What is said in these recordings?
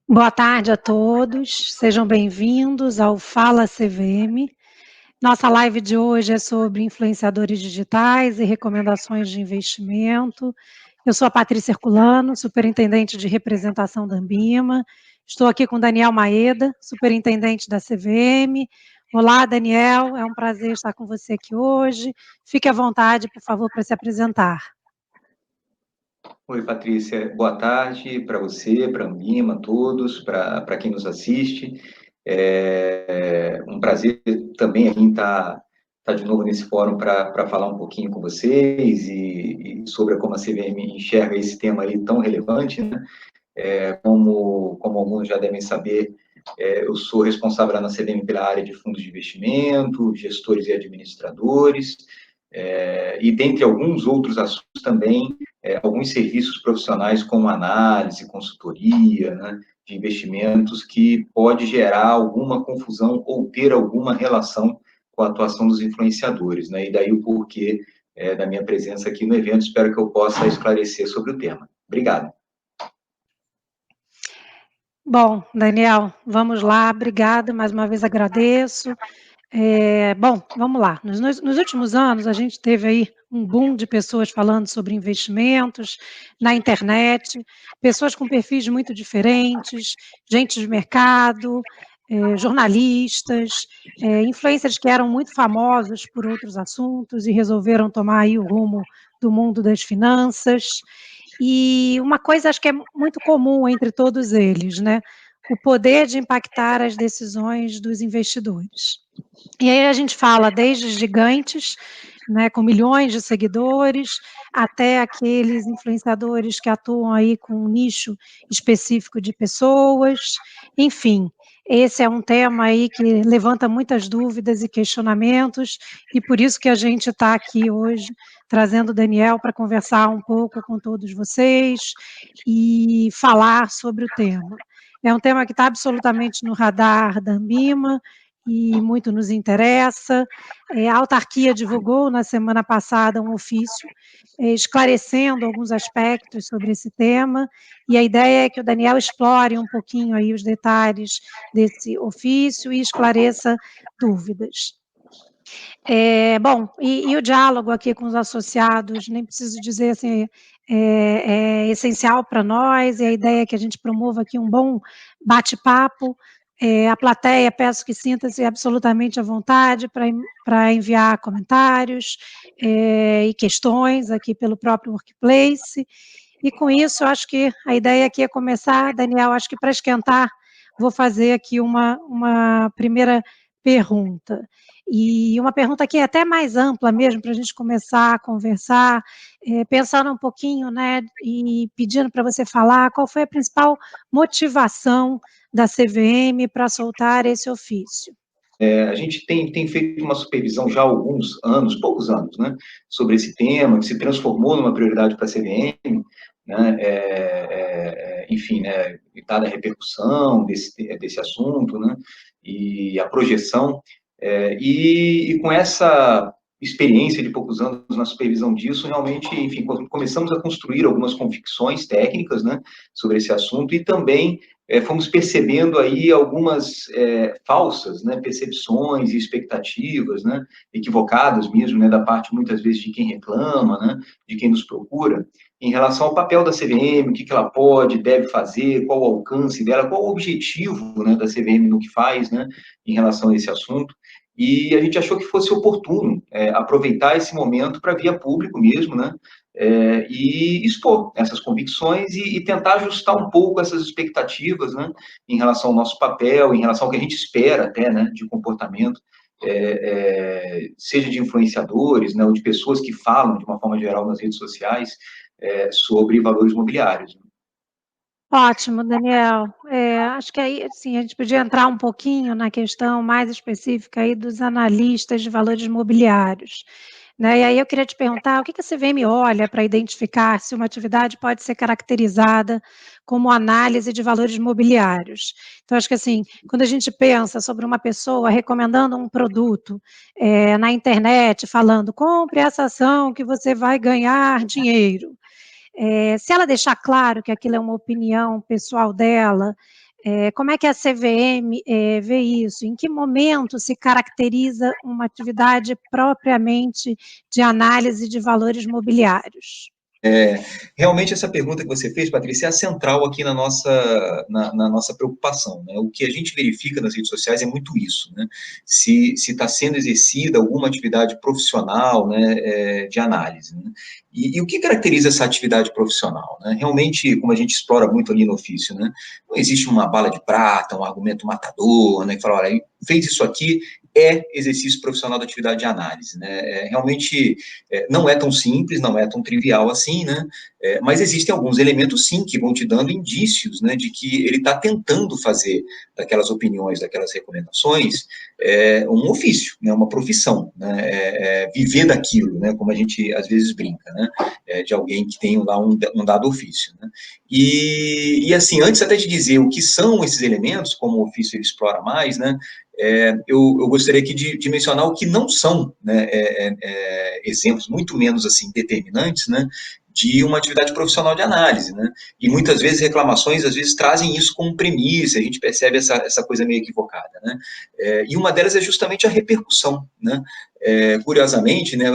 Boa tarde a todos, sejam bem-vindos ao Fala CVM. Nossa live de hoje é sobre influenciadores digitais e recomendações de investimento. Eu sou a Patrícia Herculano, superintendente de representação da Ambima. Estou aqui com Daniel Maeda, superintendente da CVM. Olá, Daniel, é um prazer estar com você aqui hoje. Fique à vontade, por favor, para se apresentar. Oi, Patrícia. Boa tarde para você, para a Ambima, a todos, para quem nos assiste. É um prazer também aqui estar de novo nesse fórum para falar um pouquinho com vocês e sobre como a CVM enxerga esse tema aí tão relevante, né? Como alguns já devem saber, eu sou responsável lá na CVM pela área de fundos de investimento, gestores e administradores, e dentre alguns outros assuntos também, alguns serviços profissionais como análise, consultoria, né, de investimentos que pode gerar alguma confusão ou ter alguma relação com a atuação dos influenciadores, né, e daí o porquê da minha presença aqui no evento. Espero que eu possa esclarecer sobre o tema. Obrigado. Bom, Daniel, vamos lá, obrigada, mais uma vez agradeço. Bom, vamos lá. Nos últimos anos, a gente teve aí um boom de pessoas falando sobre investimentos na internet, pessoas com perfis muito diferentes, gente de mercado, jornalistas, influencers que eram muito famosos por outros assuntos e resolveram tomar aí o rumo do mundo das finanças. E uma coisa acho que é muito comum entre todos eles, né? O poder de impactar as decisões dos investidores. E aí a gente fala desde gigantes, né, com milhões de seguidores, até aqueles influenciadores que atuam aí com um nicho específico de pessoas, enfim. Esse é um tema aí que levanta muitas dúvidas e questionamentos, e por isso que a gente está aqui hoje, trazendo o Daniel para conversar um pouco com todos vocês e falar sobre o tema. É um tema que está absolutamente no radar da Ambima, e muito nos interessa. A autarquia divulgou na semana passada um ofício esclarecendo alguns aspectos sobre esse tema, e a ideia é que o Daniel explore um pouquinho aí os detalhes desse ofício e esclareça dúvidas. Bom, e o diálogo aqui com os associados, nem preciso dizer assim, é essencial para nós, e a ideia é que a gente promova aqui um bom bate-papo. A plateia, peço que sinta-se absolutamente à vontade para enviar comentários e questões aqui pelo próprio Workplace. E com isso, eu acho que a ideia aqui é começar, Daniel, acho que para esquentar, vou fazer aqui uma primeira pergunta. E uma pergunta que é até mais ampla mesmo, para a gente começar a conversar, pensando um pouquinho, né, e pedindo para você falar qual foi a principal motivação da CVM para soltar esse ofício. A gente tem feito uma supervisão já há alguns anos, poucos anos, né, sobre esse tema, que se transformou numa prioridade para a CVM, né, enfim, né, dada a repercussão desse assunto, né, e a projeção, e com essa experiência de poucos anos na supervisão disso, realmente, enfim, começamos a construir algumas convicções técnicas, né, sobre esse assunto e também fomos percebendo aí algumas falsas, né, percepções e expectativas, né, equivocadas mesmo, né, da parte muitas vezes de quem reclama, né, de quem nos procura, em relação ao papel da CVM, o que ela pode, deve fazer, qual o alcance dela, qual o objetivo, né, da CVM no que faz, né, em relação a esse assunto. E a gente achou que fosse oportuno aproveitar esse momento para via público mesmo, né, e expor essas convicções e tentar ajustar um pouco essas expectativas, né, em relação ao nosso papel, em relação ao que a gente espera até, né, de comportamento, seja de influenciadores, né, ou de pessoas que falam de uma forma geral nas redes sociais sobre valores imobiliários. Ótimo, Daniel. Acho que aí, assim, a gente podia entrar um pouquinho na questão mais específica aí dos analistas de valores imobiliários, né? E aí eu queria te perguntar, o que a CVM olha para identificar se uma atividade pode ser caracterizada como análise de valores imobiliários? Então, acho que assim, quando a gente pensa sobre uma pessoa recomendando um produto na internet, falando, compre essa ação que você vai ganhar dinheiro. Se ela deixar claro que aquilo é uma opinião pessoal dela, Como é que a CVM vê isso? Em que momento se caracteriza uma atividade propriamente de análise de valores mobiliários? Realmente essa pergunta que você fez, Patrícia, é a central aqui na nossa preocupação, né? O que a gente verifica nas redes sociais é muito isso, né? Se está sendo exercida alguma atividade profissional, né, de análise, né? E o que caracteriza essa atividade profissional, né? Realmente, como a gente explora muito ali no ofício, né? Não existe uma bala de prata, um argumento matador, né? Que fala, olha, fez isso aqui, é exercício profissional da atividade de análise, né? Realmente não é tão simples, não é tão trivial assim, né? Mas existem alguns elementos, sim, que vão te dando indícios, né, de que ele está tentando fazer daquelas opiniões, daquelas recomendações, um ofício, né, uma profissão, né, viver daquilo, né, como a gente às vezes brinca, né, de alguém que tem lá um dado ofício. Né? E assim, antes até de dizer o que são esses elementos, como o ofício ele explora mais, né, eu gostaria aqui de mencionar o que não são, né, exemplos muito menos assim determinantes, né, de uma atividade profissional de análise, né? E muitas vezes reclamações, às vezes, trazem isso como premissa, a gente percebe essa coisa meio equivocada, né? E uma delas é justamente a repercussão, né? Curiosamente, né,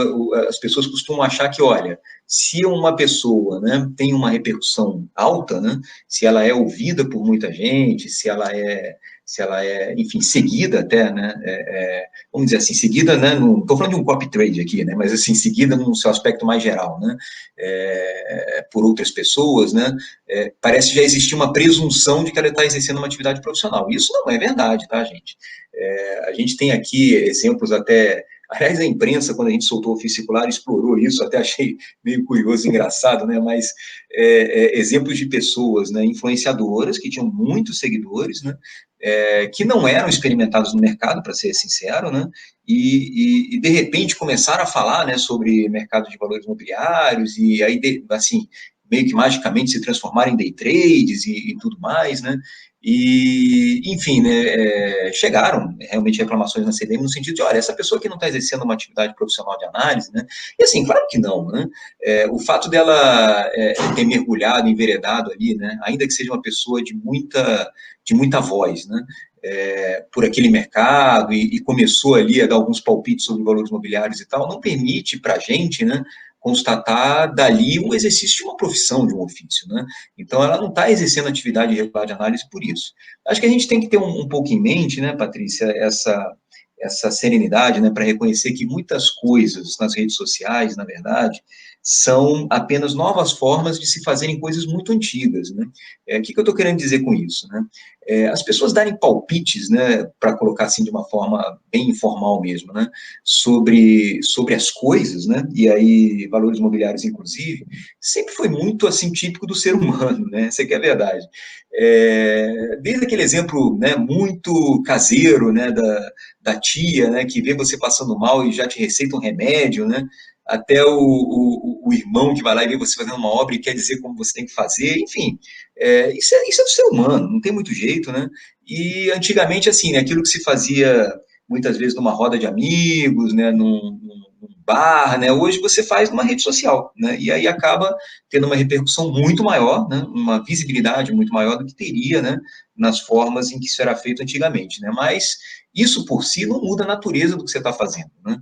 as pessoas costumam achar que, olha, se uma pessoa, né, tem uma repercussão alta, né, se ela é ouvida por muita gente, se ela é, enfim, seguida até, né, vamos dizer assim, seguida, né, não estou falando de um copy trade aqui, né, mas assim, seguida no seu aspecto mais geral, né, por outras pessoas, né, parece já existir uma presunção de que ela está exercendo uma atividade profissional. Isso não é verdade, tá, gente? A gente tem aqui exemplos até. Aliás, a imprensa, quando a gente soltou o ofício circular, explorou isso, até achei meio curioso e engraçado, né? Mas exemplos de pessoas, né, influenciadoras, que tinham muitos seguidores, né, que não eram experimentados no mercado, para ser sincero, né, e de repente começaram a falar, né, sobre mercado de valores imobiliários, e aí, assim, meio que magicamente se transformaram em day trades e tudo mais, né, e, enfim, né, chegaram realmente reclamações na CVM no sentido de, olha, essa pessoa que não está exercendo uma atividade profissional de análise, né, e assim, claro que não, né, o fato dela ter mergulhado, enveredado ali, né, ainda que seja uma pessoa de muita voz, né, por aquele mercado e começou ali a dar alguns palpites sobre valores imobiliários e tal, não permite para a gente, né, constatar dali um exercício de uma profissão, de um ofício, né? Então, ela não está exercendo atividade regular de análise por isso. Acho que a gente tem que ter um pouco em mente, né, Patrícia, essa serenidade, né, para reconhecer que muitas coisas nas redes sociais, na verdade, são apenas novas formas de se fazerem coisas muito antigas, né? O que eu estou querendo dizer com isso, né? As pessoas darem palpites, né, para colocar assim de uma forma bem informal mesmo, né, sobre as coisas, né, e aí valores imobiliários inclusive, sempre foi muito assim típico do ser humano, né, essa que é a verdade. Desde aquele exemplo, né, muito caseiro, né, da tia, né, que vê você passando mal e já te receita um remédio, né, até o irmão que vai lá e vê você fazendo uma obra e quer dizer como você tem que fazer, enfim, isso é do ser humano, não tem muito jeito, né? E antigamente, assim, né, aquilo que se fazia muitas vezes numa roda de amigos, né, num bar, né, hoje você faz numa rede social, né, e aí acaba tendo uma repercussão muito maior, né, uma visibilidade muito maior do que teria, né, nas formas em que isso era feito antigamente, né, mas isso por si não muda a natureza do que você está fazendo, né,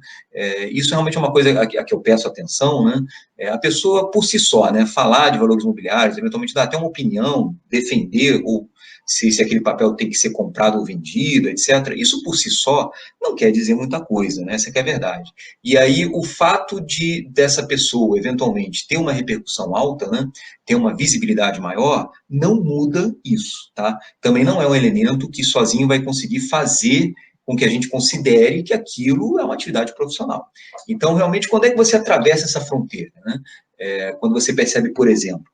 isso realmente é uma coisa a que eu peço atenção, né, a pessoa por si só, né, falar de valores imobiliários, eventualmente dar até uma opinião, defender ou se aquele papel tem que ser comprado ou vendido, etc. Isso por si só não quer dizer muita coisa, né? Essa que é a verdade. E aí o fato dessa pessoa eventualmente ter uma repercussão alta, né, ter uma visibilidade maior, não muda isso, tá? Também não é um elemento que sozinho vai conseguir fazer com que a gente considere que aquilo é uma atividade profissional. Então, realmente, quando é que você atravessa essa fronteira, né? Quando você percebe, por exemplo,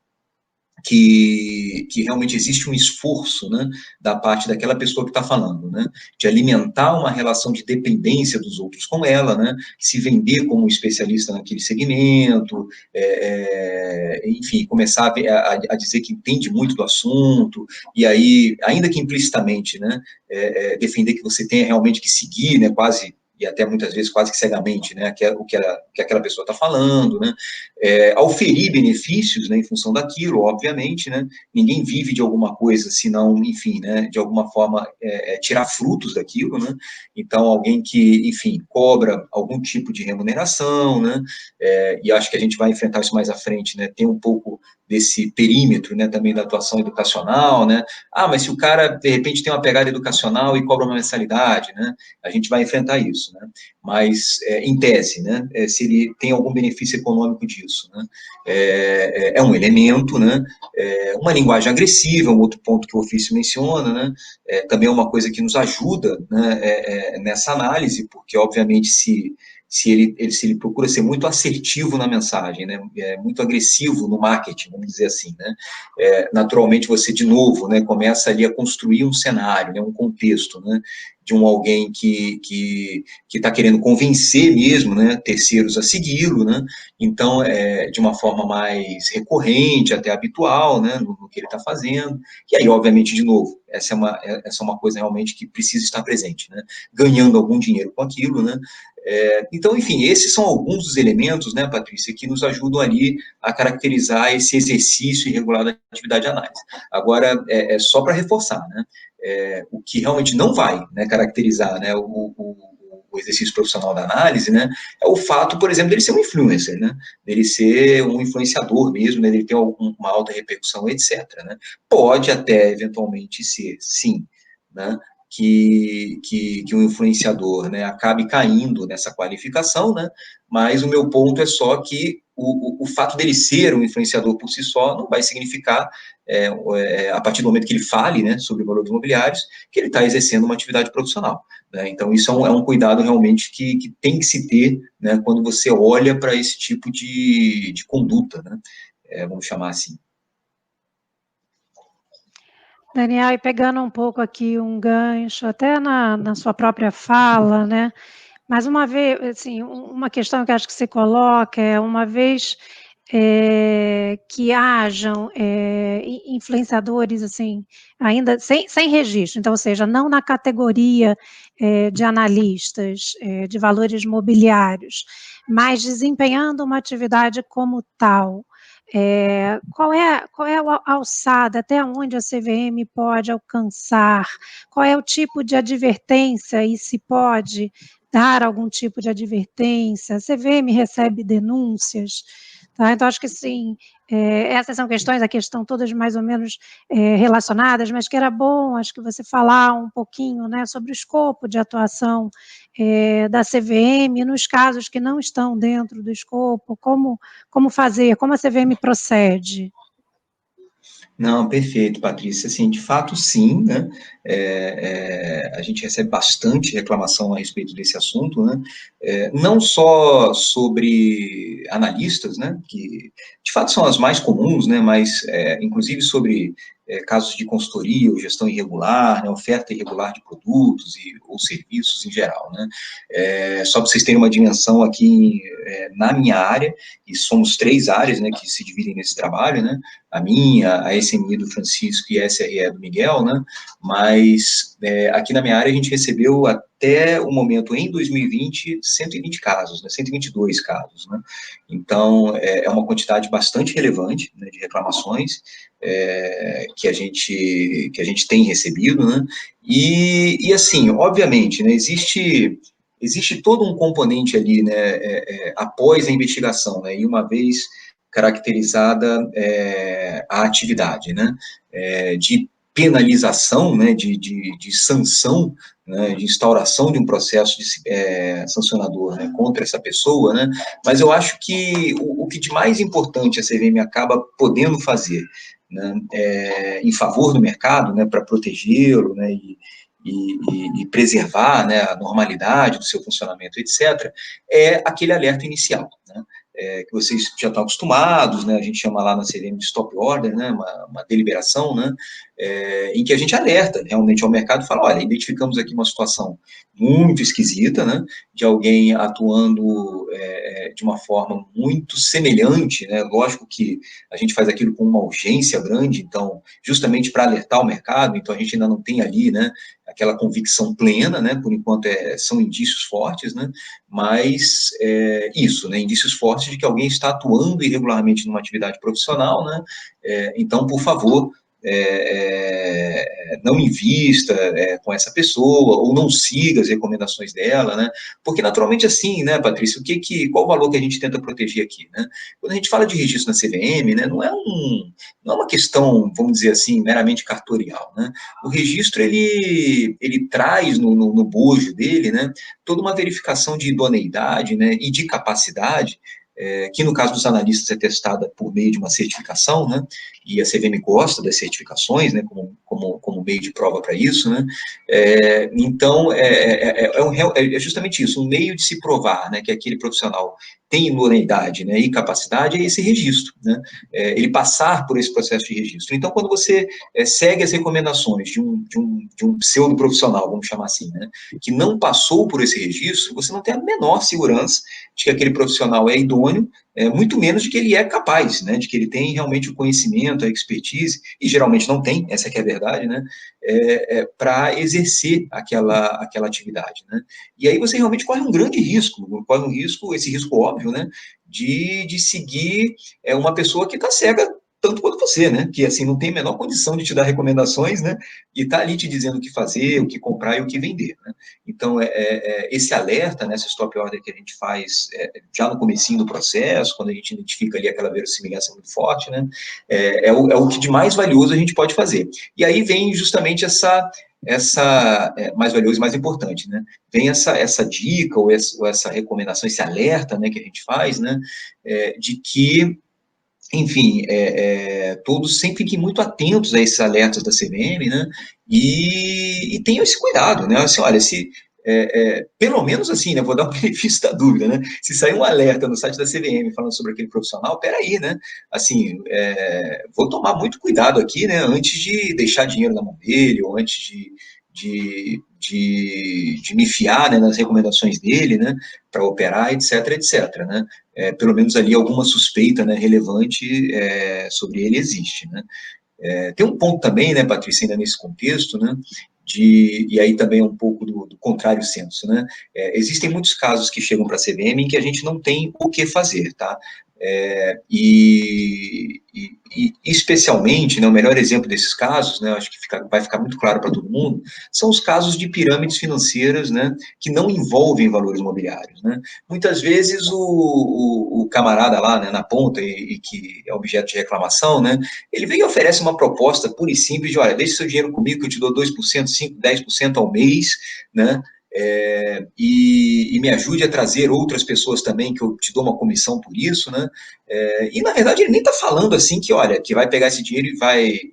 que realmente existe um esforço, né, da parte daquela pessoa que está falando, né, de alimentar uma relação de dependência dos outros com ela, né, se vender como especialista naquele segmento, enfim, começar a dizer que entende muito do assunto, e aí, ainda que implicitamente, né, defender que você tenha realmente que seguir, né, quase e até muitas vezes quase que cegamente, né, que aquela pessoa está falando, né, auferir benefícios, né, em função daquilo, obviamente, né, ninguém vive de alguma coisa, senão, enfim, né, de alguma forma tirar frutos daquilo, né, então alguém que, enfim, cobra algum tipo de remuneração, né, e acho que a gente vai enfrentar isso mais à frente, né, tem um pouco desse perímetro, né, também da atuação educacional, né, mas se o cara, de repente, tem uma pegada educacional e cobra uma mensalidade, né, a gente vai enfrentar isso, né, mas, em tese, né, se ele tem algum benefício econômico disso, né, é um elemento, né, uma linguagem agressiva, um outro ponto que o ofício menciona, né, também é uma coisa que nos ajuda, né, nessa análise, porque, obviamente, se ele procura ser muito assertivo na mensagem, né, muito agressivo no marketing, vamos dizer assim, né, naturalmente você, de novo, né, começa ali a construir um cenário, né, um contexto, né, de alguém que está querendo convencer mesmo, né, terceiros a segui-lo, né, então, de uma forma mais recorrente, até habitual, né, no que ele está fazendo, e aí, obviamente, de novo, essa é uma coisa realmente que precisa estar presente, né, ganhando algum dinheiro com aquilo, né, então, enfim, esses são alguns dos elementos, né, Patrícia, que nos ajudam ali a caracterizar esse exercício irregular da atividade de análise. Agora, só para reforçar, né, o que realmente não vai, né, caracterizar, né, o exercício profissional da análise, né, é o fato, por exemplo, dele ser um influencer, né, dele ser um influenciador mesmo, né, dele ter uma alta repercussão, etc. Né. Pode até, eventualmente, ser, sim, né, que um influenciador, né, acabe caindo nessa qualificação, né, mas o meu ponto é só que o fato dele ser um influenciador por si só não vai significar, a partir do momento que ele fale, né, sobre valores imobiliários, que ele está exercendo uma atividade profissional. Né, então, isso é um cuidado realmente que tem que se ter, né, quando você olha para esse tipo de conduta, né, vamos chamar assim. Daniel, e pegando um pouco aqui um gancho, até na sua própria fala, né? Mas uma vez, assim, uma questão que acho que você coloca é uma vez que hajam influenciadores, assim, ainda sem registro, então, ou seja, não na categoria de analistas de valores mobiliários, mas desempenhando uma atividade como tal. Qual é a alçada, até onde a CVM pode alcançar? Qual é o tipo de advertência e se pode dar algum tipo de advertência? A CVM recebe denúncias? Tá? Então, acho que sim, essas são questões, aqui estão todas mais ou menos relacionadas, mas que era bom, acho que você falar um pouquinho, né, sobre o escopo de atuação da CVM, nos casos que não estão dentro do escopo, como fazer, como a CVM procede. Não, perfeito, Patrícia. Assim, de fato, sim, né? A gente recebe bastante reclamação a respeito desse assunto, né? Não só sobre analistas, né? Que de fato são as mais comuns, né? Mas inclusive sobre casos de consultoria ou gestão irregular, né? Oferta irregular de produtos ou serviços em geral, né? Só para vocês terem uma dimensão aqui na minha área, e somos 3 áreas, né? Que se dividem nesse trabalho, né? A minha, a SMI do Francisco e a SRE do Miguel, né? Mas aqui na minha área a gente recebeu até o momento, em 2020, 120 casos, né? 122 casos, né? Então, é uma quantidade bastante relevante, né, de reclamações que a gente tem recebido, né? E assim, obviamente, né, existe todo um componente ali, né, após a investigação, né, e uma vez caracterizada a atividade, né, de penalização, né, de sanção, né, de instauração de um processo sancionador, né, contra essa pessoa, né, mas eu acho que o que de mais importante a CVM acaba podendo fazer, né, em favor do mercado, né, para protegê-lo, né, e preservar, né, a normalidade do seu funcionamento, etc., é aquele alerta inicial, né, que vocês já estão acostumados, né, a gente chama lá na CVM de stop order, né, uma deliberação, né, em que a gente alerta realmente ao mercado e fala, olha, identificamos aqui uma situação muito esquisita, né, de alguém atuando de uma forma muito semelhante, né? Lógico que a gente faz aquilo com uma urgência grande, então, justamente para alertar o mercado, então a gente ainda não tem ali, né, aquela convicção plena, né? Por enquanto são indícios fortes, né? Mas isso, né? Indícios fortes de que alguém está atuando irregularmente numa atividade profissional, né? Então, por favor, não invista com essa pessoa, ou não siga as recomendações dela, né? Porque naturalmente assim, né, Patrícia, qual o valor que a gente tenta proteger aqui, né? Quando a gente fala de registro na CVM, né, não é uma questão, vamos dizer assim, meramente cartorial, né? O registro, ele traz no bojo dele, né, toda uma verificação de idoneidade, né, e de capacidade, que no caso dos analistas é testada por meio de uma certificação, né, e a CVM gosta das certificações, né, como meio de prova para isso, né, então é justamente isso, um meio de se provar, né, que aquele profissional tem idoneidade, né, e capacidade, é esse registro, né, ele passar por esse processo de registro. Então, quando você segue as recomendações de um pseudo profissional, vamos chamar assim, né, que não passou por esse registro, você não tem a menor segurança de que aquele profissional é idôneo, muito menos de que ele é capaz, né, de que ele tem realmente o conhecimento, a expertise, e geralmente não tem, essa que é a verdade, né, para exercer aquela atividade, né. E aí você realmente corre um grande risco, esse risco óbvio, né, de seguir uma pessoa que está cega tanto quanto você, né, que assim não tem a menor condição de te dar recomendações, né, e está ali te dizendo o que fazer, o que comprar e o que vender, né. Então, esse alerta, né, essa stop order que a gente faz já no comecinho do processo, quando a gente identifica ali aquela verossimilhança muito forte, né, é o que de mais valioso a gente pode fazer. E aí vem justamente essa mais valioso e mais importante, né? Vem essa dica ou essa recomendação, esse alerta, né, que a gente faz, né, de que, enfim, todos sempre fiquem muito atentos a esses alertas da CVM, né, e tenham esse cuidado, né, assim, olha, se pelo menos assim, né, vou dar o benefício da dúvida, né, se sair um alerta no site da CVM falando sobre aquele profissional, peraí, né, assim, vou tomar muito cuidado aqui, né, antes de deixar dinheiro na mão dele, ou antes de me fiar, né, nas recomendações dele, né, para operar, etc, etc, né, pelo menos ali alguma suspeita, né, relevante sobre ele existe, né. Tem um ponto também, né, Patrícia, ainda nesse contexto, né, e aí também é um pouco do contrário senso, né, existem muitos casos que chegam para a CVM em que a gente não tem o que fazer, tá, e especialmente, né, o melhor exemplo desses casos, né, acho que vai ficar muito claro para todo mundo, são os casos de pirâmides financeiras, né, que não envolvem valores imobiliários, né. Muitas vezes o camarada lá, né, na ponta e que é objeto de reclamação, né, ele vem e oferece uma proposta pura e simples de, olha, deixe seu dinheiro comigo que eu te dou 2%, 5%, 10% ao mês, né, e me ajude a trazer outras pessoas também, que eu te dou uma comissão por isso, né, e na verdade ele nem está falando assim que, olha, que vai pegar esse dinheiro e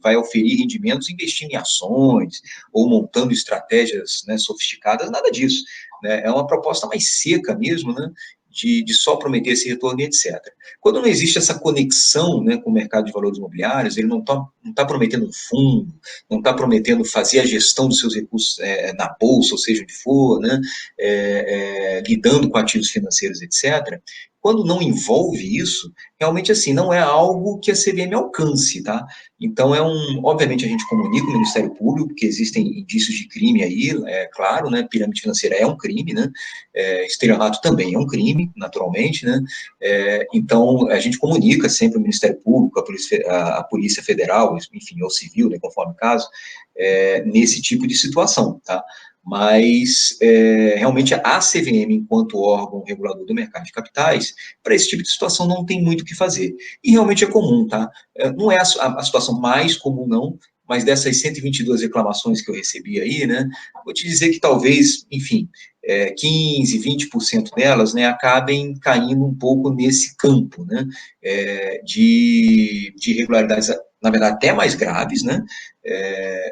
vai oferir rendimentos investindo em ações, ou montando estratégias, né, sofisticadas, nada disso, né, é uma proposta mais seca mesmo, né, de só prometer esse retorno e etc. Quando não existe essa conexão, né, com o mercado de valores imobiliários, ele não tá prometendo fundo, não está prometendo fazer a gestão dos seus recursos na bolsa, ou seja, onde for, né, lidando com ativos financeiros, etc. Quando não envolve isso, realmente assim, não é algo que a CVM alcance, tá? Então obviamente a gente comunica o Ministério Público, porque existem indícios de crime aí, claro, né, pirâmide financeira é um crime, né, estelionato também é um crime, naturalmente, né, então a gente comunica sempre o Ministério Público, a Polícia Federal, enfim, ou civil, né, conforme o caso, nesse tipo de situação, tá? Mas realmente a CVM, enquanto órgão regulador do mercado de capitais, para esse tipo de situação não tem muito o que fazer. E realmente é comum, tá? Não é a situação mais comum, não, mas dessas 122 reclamações que eu recebi aí, né, vou te dizer que talvez, enfim, 15, 20% delas, né, acabem caindo um pouco nesse campo, né, de irregularidades, na verdade, até mais graves, né,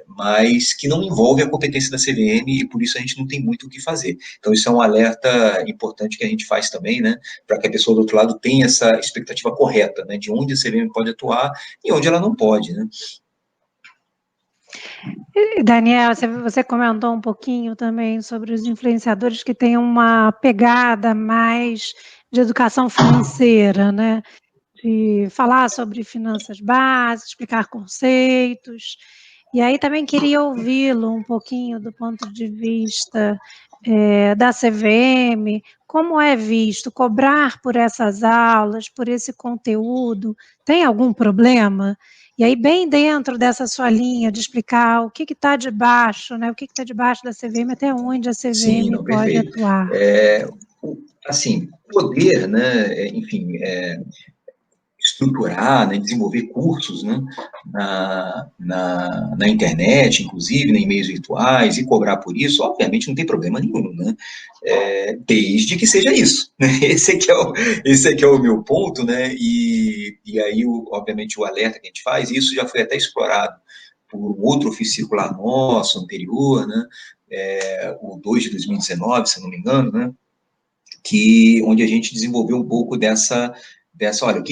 mas que não envolve a competência da CVM e por isso a gente não tem muito o que fazer. Então isso é um alerta importante que a gente faz também, né, para que a pessoa do outro lado tenha essa expectativa correta, né, de onde a CVM pode atuar e onde ela não pode, né. Daniel, você comentou um pouquinho também sobre os influenciadores que têm uma pegada mais de educação financeira, né, de falar sobre finanças básicas, explicar conceitos. E aí também queria ouvi-lo um pouquinho do ponto de vista, da CVM, como é visto cobrar por essas aulas, por esse conteúdo, tem algum problema? E aí bem dentro dessa sua linha de explicar o que está debaixo, né, o que está debaixo da CVM, até onde a Sim, CVM não, pode perfeito. atuar. Assim, poder, né, enfim, estruturar, né, desenvolver cursos, né, na internet, inclusive, né, em meios virtuais, e cobrar por isso, obviamente não tem problema nenhum, né? Desde que seja isso. Né? Esse é que é o meu ponto, né? E aí, obviamente, o alerta que a gente faz, isso já foi até explorado por um outro ofício circular nosso, anterior, né? O 2 de 2019, se eu não me engano, né? Onde a gente desenvolveu um pouco olha, o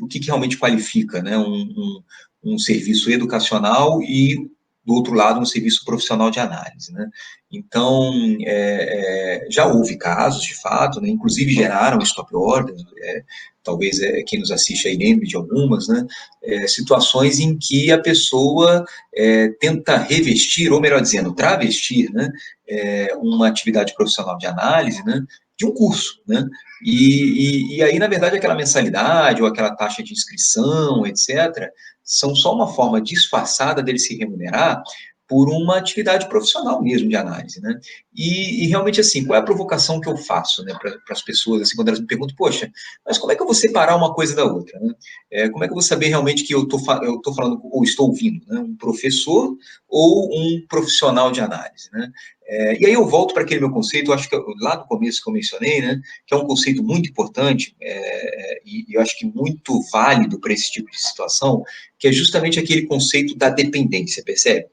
que realmente qualifica, né, um serviço educacional e, do outro lado, um serviço profissional de análise, né? Então, já houve casos, de fato, né, inclusive geraram stop orders, talvez quem nos assiste aí lembre de algumas, né, situações em que a pessoa tenta revestir, ou melhor dizendo, travestir, né, uma atividade profissional de análise, né, de um curso, né? E aí, na verdade, aquela mensalidade ou aquela taxa de inscrição, etc., são só uma forma disfarçada dele se remunerar por uma atividade profissional mesmo de análise, né? E realmente, assim, qual é a provocação que eu faço, né, para as pessoas, assim, quando elas me perguntam, poxa, mas como é que eu vou separar uma coisa da outra, né? Como é que eu vou saber realmente que eu estou falando, ou estou ouvindo, né, um professor ou um profissional de análise, né? E aí eu volto para aquele meu conceito, eu acho que lá no começo que eu mencionei, né, que é um conceito muito importante, e eu acho que muito válido para esse tipo de situação, que é justamente aquele conceito da dependência, percebe?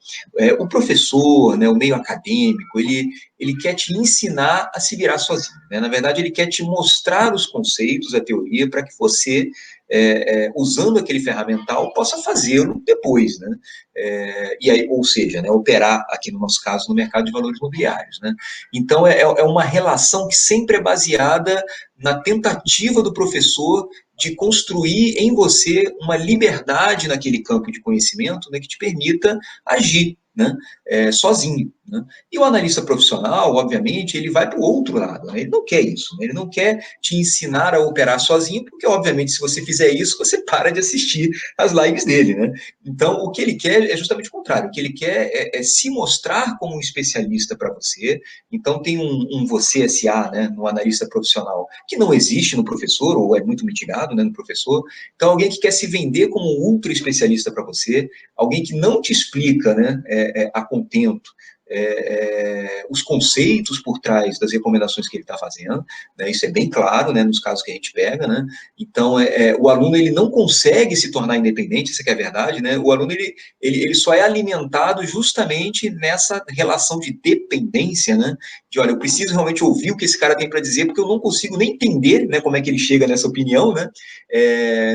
O professor, né, o meio acadêmico, ele quer te ensinar a se virar sozinho, né? Na verdade, ele quer te mostrar os conceitos, a teoria, para que você, usando aquele ferramental, possa fazê-lo depois, né? E aí, ou seja, né, operar, aqui no nosso caso, no mercado de valores imobiliários, né? Então, é uma relação que sempre é baseada na tentativa do professor de construir em você uma liberdade naquele campo de conhecimento, né, que te permita agir, né, sozinho. Né? E o analista profissional, obviamente, ele vai para o outro lado, né? Ele não quer isso, né? Ele não quer te ensinar a operar sozinho, porque, obviamente, se você fizer isso, você para de assistir as lives dele, né? Então, o que ele quer é justamente o contrário. O que ele quer é se mostrar como um especialista para você. Então, tem um você SA, né, no analista profissional, que não existe no professor, ou é muito mitigado, né, no professor. Então, alguém que quer se vender como um ultra especialista para você, alguém que não te explica, né, a contento, os conceitos por trás das recomendações que ele está fazendo, né, isso é bem claro, né, nos casos que a gente pega, né, então o aluno ele não consegue se tornar independente, isso que é a verdade, né, o aluno ele só é alimentado justamente nessa relação de dependência, né, de olha, eu preciso realmente ouvir o que esse cara tem para dizer, porque eu não consigo nem entender, né, como é que ele chega nessa opinião, né,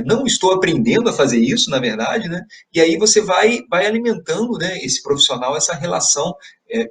não estou aprendendo a fazer isso, na verdade, né, e aí você vai alimentando, né, esse profissional, essa relação,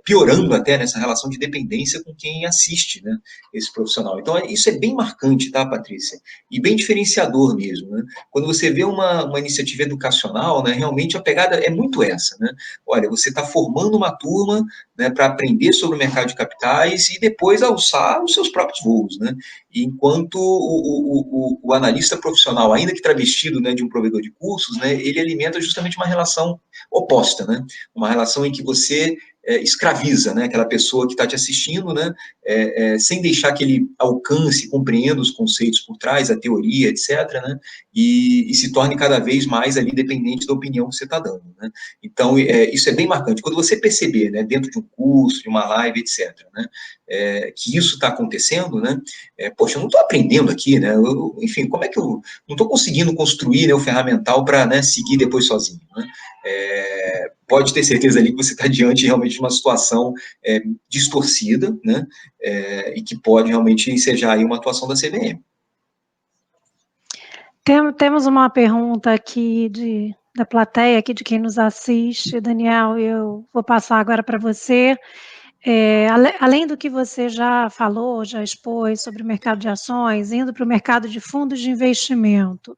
piorando até nessa relação de dependência com quem assiste, né, esse profissional. Então, isso é bem marcante, tá, Patrícia? E bem diferenciador mesmo, né? Quando você vê uma iniciativa educacional, né, realmente a pegada é muito essa, né? Olha, você está formando uma turma, né, para aprender sobre o mercado de capitais e depois alçar os seus próprios voos, né? Enquanto o analista profissional, ainda que travestido, né, de um provedor de cursos, né, ele alimenta justamente uma relação oposta, né? Uma relação em que você escraviza, né, aquela pessoa que está te assistindo, né, sem deixar que ele alcance, compreenda os conceitos por trás, a teoria, etc., né, e se torne cada vez mais ali dependente da opinião que você está dando, né. Então, isso é bem marcante. Quando você perceber, né, dentro de um curso, de uma live, etc., né, que isso está acontecendo, né, poxa, eu não estou aprendendo aqui, né, enfim, como é que eu não estou conseguindo construir, né, o ferramental para, né, seguir depois sozinho, né. Pode ter certeza ali que você está diante realmente de uma situação distorcida, né, e que pode realmente ensejar aí uma atuação da CVM. Temos uma pergunta aqui da plateia, aqui de quem nos assiste, Daniel, eu vou passar agora para você. Além do que você já falou, já expôs sobre o mercado de ações, indo para o mercado de fundos de investimento,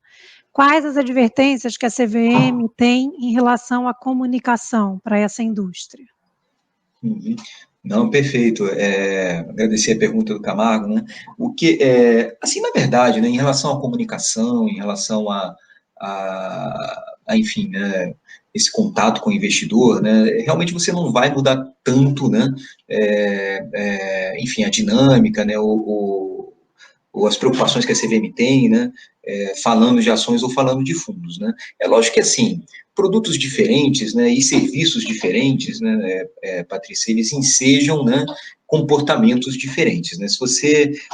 quais as advertências que a CVM tem em relação à comunicação para essa indústria? Uhum. Não, perfeito. Agradecer a pergunta do Camargo, né? Assim, na verdade, né, em relação à comunicação, em relação enfim, né, esse contato com o investidor, né, realmente você não vai mudar tanto, né, enfim, a dinâmica, né, ou as preocupações que a CVM tem, né, falando de ações ou falando de fundos, né. É lógico que, assim, produtos diferentes, né, e serviços diferentes, né, Patrícia, eles ensejam, né, comportamentos diferentes, né.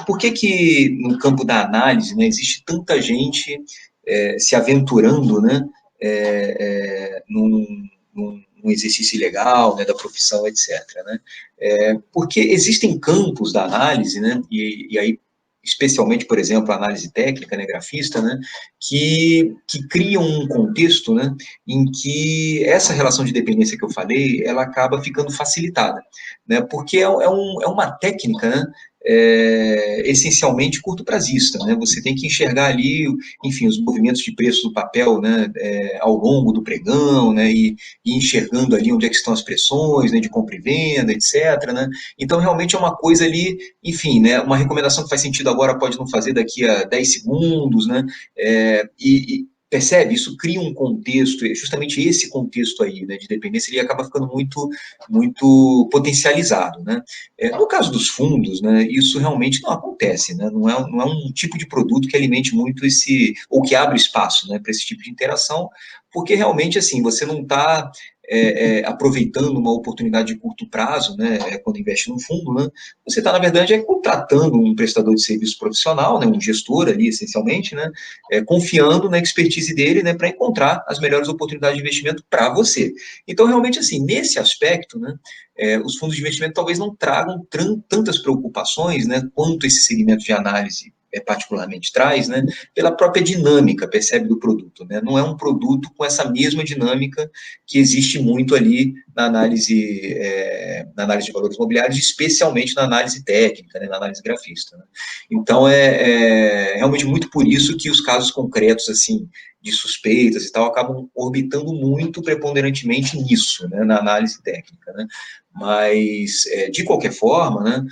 Por que no campo da análise, né, existe tanta gente se aventurando, né, num exercício ilegal, né, da profissão, etc., né? Porque existem campos da análise, né, e aí especialmente, por exemplo, a análise técnica, né, grafista, né, que criam um contexto, né, em que essa relação de dependência que eu falei, ela acaba ficando facilitada, né, porque é uma técnica, né, essencialmente curto-prazista, né, você tem que enxergar ali, enfim, os movimentos de preço do papel, né, ao longo do pregão, né, e enxergando ali onde é que estão as pressões, né, de compra e venda, etc., né, então realmente é uma coisa ali, enfim, né, uma recomendação que faz sentido agora pode não fazer daqui a 10 segundos, né, percebe? Isso cria um contexto, justamente esse contexto aí, né, de dependência, ele acaba ficando muito potencializado, né. No caso dos fundos, né, isso realmente não acontece, né, não é um tipo de produto que alimente muito ou que abre espaço, né, para esse tipo de interação, porque realmente, assim, você não está aproveitando uma oportunidade de curto prazo, né, quando investe num fundo, né, você está, na verdade, contratando um prestador de serviço profissional, né, um gestor ali, essencialmente, né, confiando na expertise dele, né, para encontrar as melhores oportunidades de investimento para você. Então, realmente, assim, nesse aspecto, né, os fundos de investimento talvez não tragam tantas preocupações, né, quanto esse segmento de análise particularmente traz, né, pela própria dinâmica, percebe, do produto, né, não é um produto com essa mesma dinâmica que existe muito ali na análise de valores imobiliários, especialmente na análise técnica, né, na análise grafista, né. Então, é realmente muito por isso que os casos concretos, assim, de suspeitas e tal, acabam orbitando muito preponderantemente nisso, né, na análise técnica, né. Mas, de qualquer forma, né,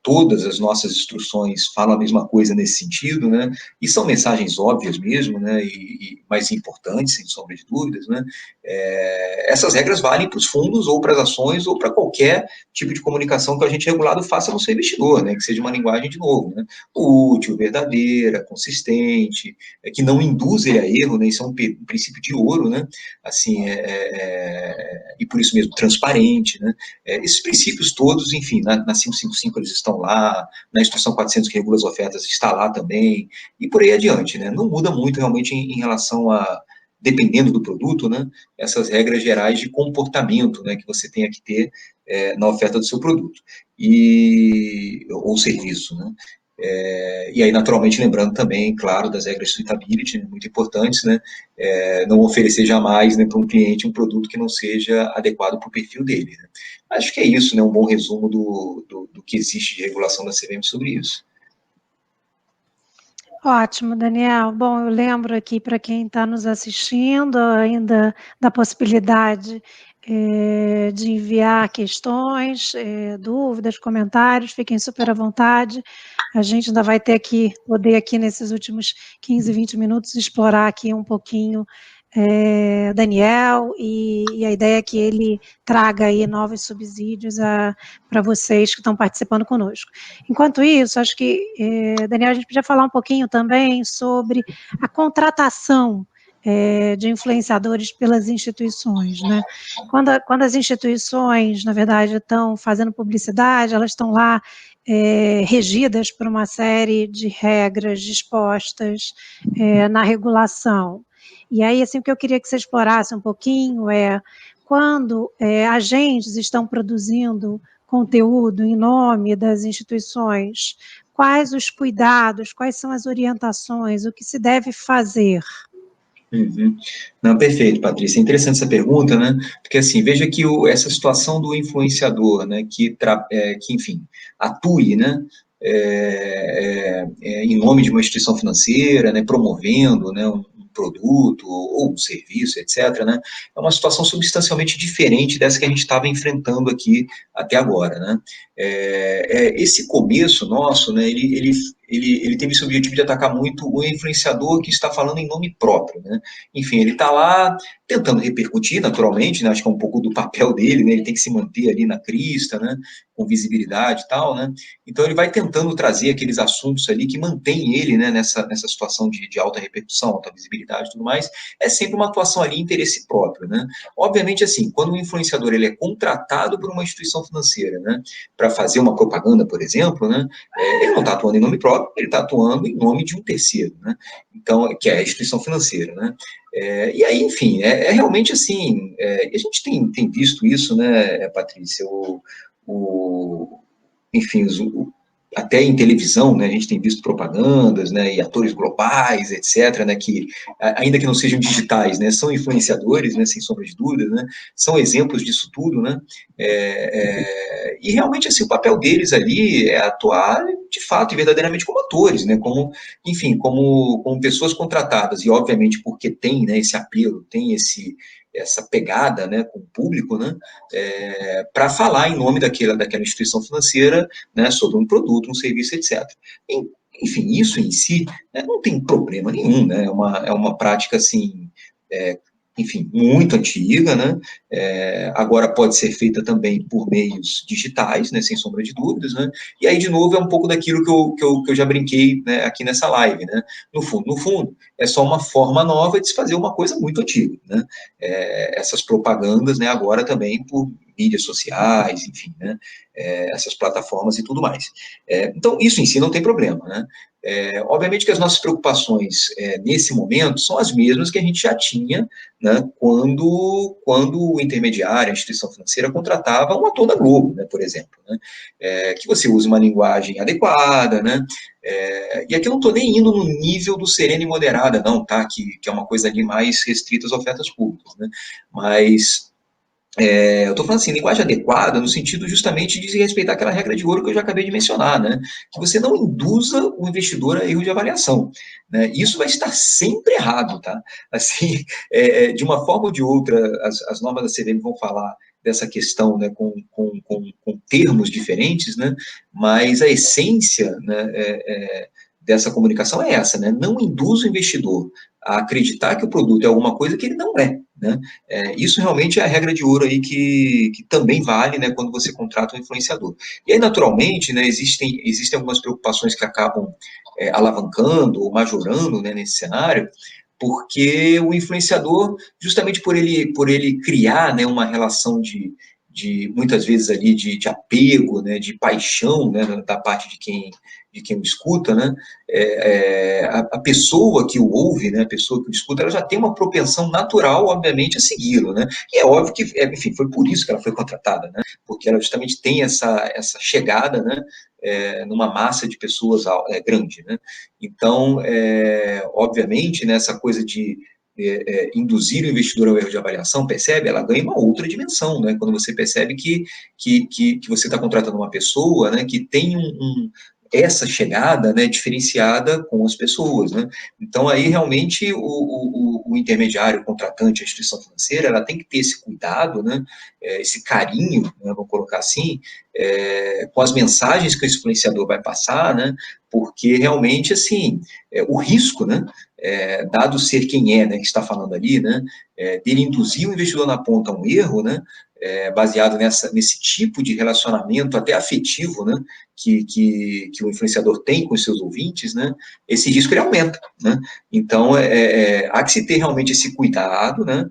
todas as nossas instruções falam a mesma coisa nesse sentido, né, e são mensagens óbvias mesmo, né, mas importantes, sem sombra de dúvidas, né. Essas regras valem para os fundos, ou para as ações, ou para qualquer tipo de comunicação que o agente regulado faça no seu investidor, né, que seja uma linguagem, de novo, né, útil, verdadeira, consistente, que não induz ele a erro, né, isso é um princípio de ouro, né, assim, e por isso mesmo transparente, né. Esses princípios todos, enfim, na 555 eles estão lá, na instrução 400 que regula as ofertas está lá também, e por aí adiante, né. Não muda muito realmente em relação dependendo do produto, né, essas regras gerais de comportamento, né, que você tenha que ter na oferta do seu produto ou serviço, né. E aí, naturalmente, lembrando também, claro, das regras de suitability, né, muito importantes, né, não oferecer jamais, né, para um cliente um produto que não seja adequado para o perfil dele, né. Acho que é isso, né, um bom resumo do que existe de regulação da CVM sobre isso. Ótimo, Daniel. Bom, eu lembro aqui para quem está nos assistindo ainda da possibilidade de enviar questões, dúvidas, comentários, fiquem super à vontade. A gente ainda vai poder aqui nesses últimos 15, 20 minutos explorar aqui um pouquinho Daniel, e a ideia é que ele traga aí novos subsídios para vocês que estão participando conosco. Enquanto isso, acho que, Daniel, a gente podia falar um pouquinho também sobre a contratação de influenciadores pelas instituições, né? Quando as instituições, na verdade, estão fazendo publicidade, elas estão lá regidas por uma série de regras dispostas na regulação. E aí, assim, o que eu queria que você explorasse um pouquinho quando agentes estão produzindo conteúdo em nome das instituições, quais os cuidados, quais são as orientações, o que se deve fazer? Uhum. Não, perfeito, Patrícia. É interessante essa pergunta, né? Porque, assim, veja que essa situação do influenciador, né, que, enfim, atue, né, em nome de uma instituição financeira, né, promovendo, né, um produto ou um serviço, etc., né, é uma situação substancialmente diferente dessa que a gente estava enfrentando aqui até agora, né? Esse começo nosso, né, ele teve esse objetivo de atacar muito o influenciador que está falando em nome próprio, né? Enfim, ele está lá tentando repercutir, naturalmente, né? Acho que é um pouco do papel dele, né? Ele tem que se manter ali na crista, né? Com visibilidade e tal, né? Então ele vai tentando trazer aqueles assuntos ali que mantêm ele, né? Nessa situação de alta repercussão, alta visibilidade e tudo mais. É sempre uma atuação ali em interesse próprio, né? Obviamente, assim, quando o influenciador ele é contratado por uma instituição financeira, né? Para fazer uma propaganda, por exemplo, né? Ele não está atuando em nome próprio, ele está atuando em nome de um terceiro, né? Então, que é a instituição financeira, né? E aí, enfim, realmente assim, a gente tem visto isso, né, Patrícia, enfim, até em televisão, né, a gente tem visto propagandas, né, e atores globais, etc., né, que, ainda que não sejam digitais, né, são influenciadores, né, sem sombra de dúvida, né, são exemplos disso tudo, né, e realmente, assim, o papel deles ali é atuar, de fato, e verdadeiramente como atores, né, como, enfim, como pessoas contratadas, e obviamente porque tem, né, esse apelo, tem essa pegada, né, com o público, né, para falar em nome daquela instituição financeira, né, sobre um produto, um serviço, etc. Enfim, isso em si, né, não tem problema nenhum, né, é uma prática, assim, enfim, muito antiga, né, agora pode ser feita também por meios digitais, né, sem sombra de dúvidas, né, e aí, de novo, é um pouco daquilo que eu já brinquei, né, aqui nessa live, né, no fundo, é só uma forma nova de se fazer uma coisa muito antiga, né, essas propagandas, né, agora também por mídias sociais, enfim, né, essas plataformas e tudo mais. Então, isso em si não tem problema, né? Obviamente que as nossas preocupações nesse momento são as mesmas que a gente já tinha, né, quando o intermediário, a instituição financeira, contratava um ator da Globo, né, por exemplo, né, que você use uma linguagem adequada, né, e aqui eu não estou nem indo no nível do sereno e moderada, não, tá, que é uma coisa ali mais restrita às ofertas públicas, né, mas eu estou falando assim, linguagem adequada no sentido justamente de respeitar aquela regra de ouro que eu já acabei de mencionar, né? Que você não induza o investidor a erro de avaliação, né? Isso vai estar sempre errado, tá? Assim, de uma forma ou de outra, as normas da CVM vão falar dessa questão, né, com termos diferentes, né? Mas a essência, né, dessa comunicação é essa, né? Não induz o investidor a acreditar que o produto é alguma coisa que ele não é, né? Isso realmente é a regra de ouro aí que também vale, né, quando você contrata um influenciador. E aí, naturalmente, né, existem algumas preocupações que acabam alavancando ou majorando, né, nesse cenário, porque o influenciador, justamente por ele criar, né, uma relação de muitas vezes ali de apego, né, de paixão, né, da parte de quem o escuta, né, a pessoa que o ouve, né, a pessoa que o escuta, ela já tem uma propensão natural, obviamente, a segui-lo, né, e é óbvio que, enfim, foi por isso que ela foi contratada, né, porque ela justamente tem essa chegada, né, numa massa de pessoas grande, né, então, obviamente, né, essa coisa de induzir o investidor ao erro de avaliação, percebe? Ela ganha uma outra dimensão, né? Quando você percebe que você está contratando uma pessoa, né, que tem essa chegada, né, diferenciada com as pessoas, né? Então, aí, realmente, o intermediário, o contratante, a instituição financeira, ela tem que ter esse cuidado, né, esse carinho, né, vamos colocar assim, com as mensagens que o influenciador vai passar, né, porque, realmente, assim, o risco, né, dado ser quem é, né, que está falando ali, né, dele induzir o investidor na ponta a um erro, né, baseado nesse tipo de relacionamento até afetivo, né, que o influenciador tem com os seus ouvintes, né, esse risco ele aumenta, né, então há que se ter realmente esse cuidado, né,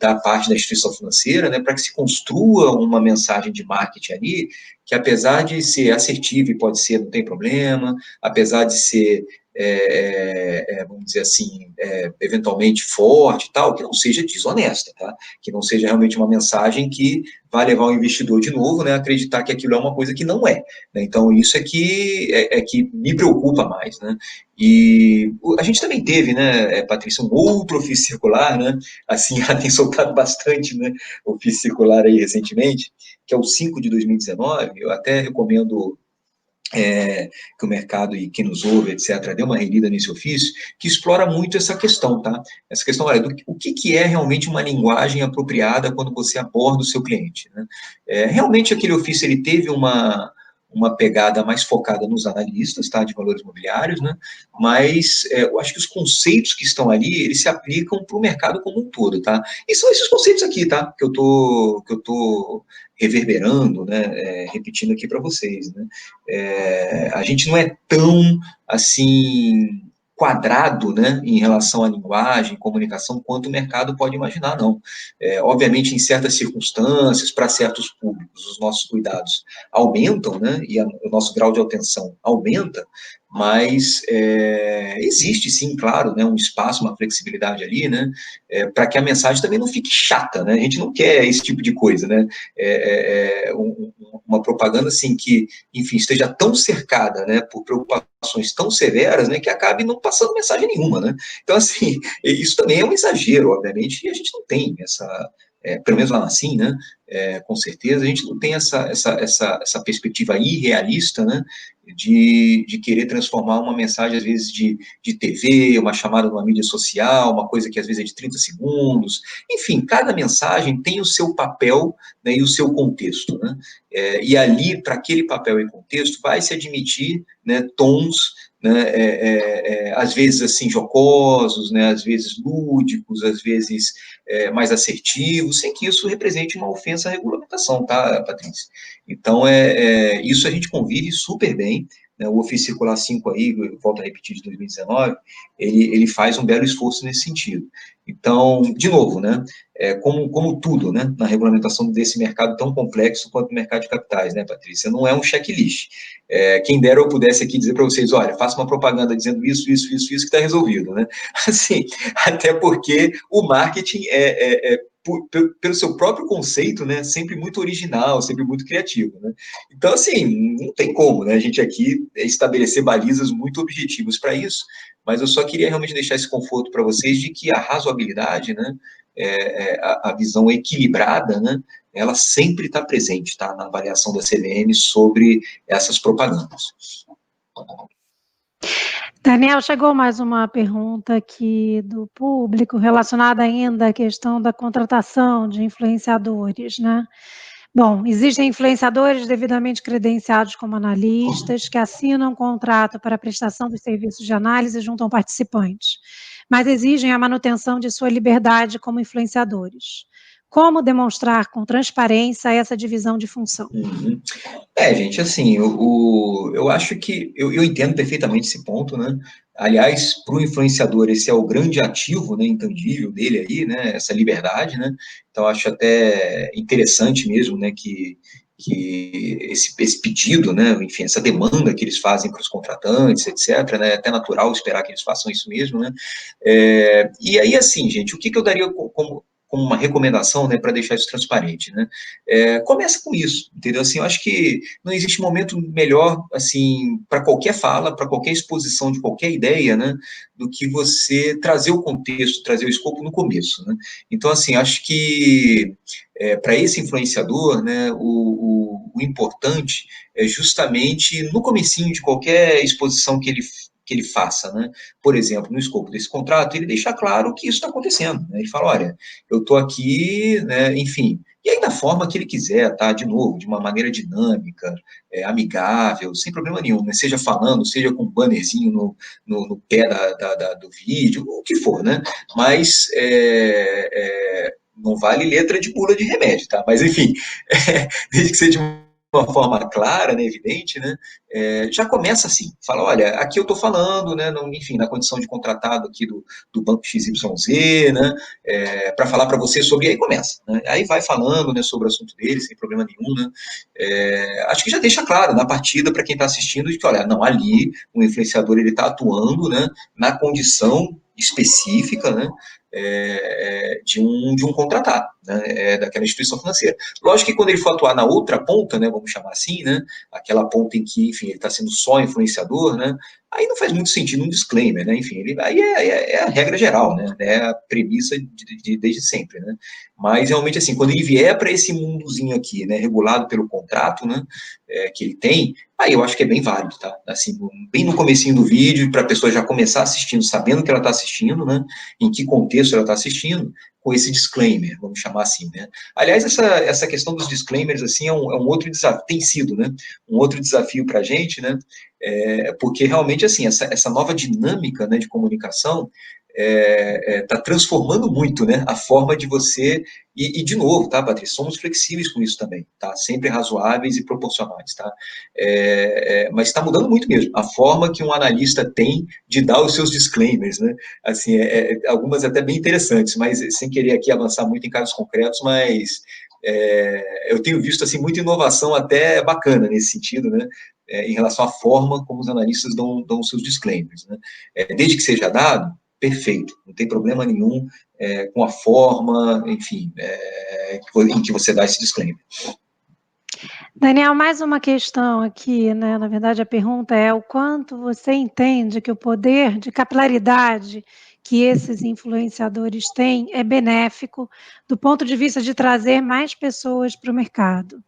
da parte da instituição financeira, né, para que se construa uma mensagem de marketing ali, que apesar de ser assertiva e pode ser, não tem problema, apesar de ser vamos dizer assim, eventualmente forte e tal, que não seja desonesta, tá? Que não seja realmente uma mensagem que vai levar o investidor de novo, né, a acreditar que aquilo é uma coisa que não é, né? Então, isso que me preocupa mais, né? E a gente também teve, né, Patrícia, um outro ofício circular, né? Assim, ela tem soltado bastante, né, ofício circular aí recentemente, que é o 5 de 2019, eu até recomendo que o mercado e quem nos ouve, etc., dê uma relida nesse ofício, que explora muito essa questão, tá? Essa questão, olha, o que é realmente uma linguagem apropriada quando você aborda o seu cliente, né? Realmente aquele ofício, ele teve uma pegada mais focada nos analistas, tá, de valores imobiliários, né, mas eu acho que os conceitos que estão ali, eles se aplicam para o mercado como um todo, tá, e são esses conceitos aqui, tá, que eu tô reverberando, né, repetindo aqui para vocês, né, a gente não é tão, assim, quadrado, né, em relação à linguagem, comunicação, quanto o mercado pode imaginar, não. Obviamente, em certas circunstâncias, para certos públicos, os nossos cuidados aumentam, né, e o nosso grau de atenção aumenta, mas existe sim, claro, né, um espaço, uma flexibilidade ali, né, para que a mensagem também não fique chata, né, a gente não quer esse tipo de coisa, né, uma propaganda assim que, enfim, esteja tão cercada, né, por preocupações tão severas, né, que acabe não passando mensagem nenhuma, né, então assim, isso também é um exagero, obviamente, e a gente não tem essa, pelo menos lá na Sim, né, com certeza, a gente não tem essa perspectiva irrealista, né, de querer transformar uma mensagem, às vezes, de TV, uma chamada numa mídia social, uma coisa que às vezes é de 30 segundos, enfim, cada mensagem tem o seu papel, né, e o seu contexto, né, e ali, para aquele papel e contexto, vai se admitir, né, tons, né, às vezes assim jocosos, né, às vezes lúdicos, às vezes mais assertivos, sem que isso represente uma ofensa à regulamentação, tá, Patrícia? Então, isso a gente convive super bem, né, o Ofício Circular 5 aí, eu volto a repetir, de 2019, ele faz um belo esforço nesse sentido. Então, de novo, né, como tudo, né, na regulamentação desse mercado tão complexo quanto o mercado de capitais, né, Patrícia, não é um checklist. Quem dera eu pudesse aqui dizer para vocês, olha, faça uma propaganda dizendo isso, que está resolvido, né? Assim, até porque o marketing pelo seu próprio conceito, né, sempre muito original, sempre muito criativo, né? Então, assim, não tem como, né, a gente aqui estabelecer balizas muito objetivas para isso, mas eu só queria realmente deixar esse conforto para vocês de que a razoabilidade, né, a visão equilibrada, né, ela sempre está presente, tá, na avaliação da CVM sobre essas propagandas. Daniel, chegou mais uma pergunta aqui do público relacionada ainda à questão da contratação de influenciadores, né? Bom, existem influenciadores devidamente credenciados como analistas que assinam um contrato para a prestação dos serviços de análise junto a participantes, mas exigem a manutenção de sua liberdade como influenciadores. Como demonstrar com transparência essa divisão de função? Uhum. Gente, assim, eu acho que eu entendo perfeitamente esse ponto, né? Aliás, para o influenciador, esse é o grande ativo, né, intangível dele aí, né? Essa liberdade, né? Então, acho até interessante mesmo, né, que esse pedido, né, enfim, essa demanda que eles fazem para os contratantes, etc., né? É até natural esperar que eles façam isso mesmo, né? E aí, assim, gente, o que eu daria como uma recomendação, né, para deixar isso transparente, né? Começa com isso, entendeu? Assim, eu acho que não existe momento melhor, assim, para qualquer fala, para qualquer exposição de qualquer ideia, né, do que você trazer o contexto, trazer o escopo no começo, né? Então, assim, acho que para esse influenciador, né, o importante é justamente no comecinho de qualquer exposição que ele faça, né? Por exemplo, no escopo desse contrato, ele deixa claro que isso está acontecendo, né? Ele fala, olha, eu estou aqui, né, enfim, e aí da forma que ele quiser, tá? De novo, de uma maneira dinâmica, amigável, sem problema nenhum, né? Seja falando, seja com um bannerzinho no pé do vídeo, o que for, né? Mas não vale letra de bula de remédio, tá? Mas enfim, desde que seja de uma forma clara, né, evidente, né, já começa assim, fala, olha, aqui eu estou falando, né, enfim, na condição de contratado aqui do Banco XYZ, né, para falar para você sobre, aí começa, né, aí vai falando, né, sobre o assunto dele, sem problema nenhum, né, acho que já deixa claro na partida para quem está assistindo, de que, olha, não, ali o influenciador ele está atuando, né, na condição específica, né, de um contratado, né, daquela instituição financeira. Lógico que quando ele for atuar na outra ponta, né, vamos chamar assim, né, aquela ponta em que, enfim, ele está sendo só influenciador, né, aí não faz muito sentido um disclaimer, né, enfim, aí é a regra geral, né, é a premissa desde sempre, né, mas realmente assim, quando ele vier para esse mundozinho aqui, né, regulado pelo contrato, né, que ele tem, aí eu acho que é bem válido, tá, assim, bem no comecinho do vídeo, para a pessoa já começar assistindo, sabendo que ela está assistindo, né, em que contexto ela está assistindo, com esse disclaimer, vamos chamar assim, né. Aliás, essa questão dos disclaimers, assim, é um outro desafio, tem sido, né, um outro desafio para a gente, né, porque realmente, assim, essa nova dinâmica, né, de comunicação está transformando muito, né, a forma de você, e de novo, tá, Patrícia, somos flexíveis com isso também, tá, sempre razoáveis e proporcionais, tá, mas está mudando muito mesmo, a forma que um analista tem de dar os seus disclaimers, né, assim, algumas até bem interessantes, mas sem querer aqui avançar muito em casos concretos, mas eu tenho visto, assim, muita inovação até bacana nesse sentido, né, em relação à forma como os analistas dão os seus disclaimers, né, desde que seja dado, perfeito, não tem problema nenhum com a forma, enfim, em que você dá esse disclaimer. Daniel, mais uma questão aqui, né? Na verdade, a pergunta é o quanto você entende que o poder de capilaridade que esses influenciadores têm é benéfico do ponto de vista de trazer mais pessoas para o mercado?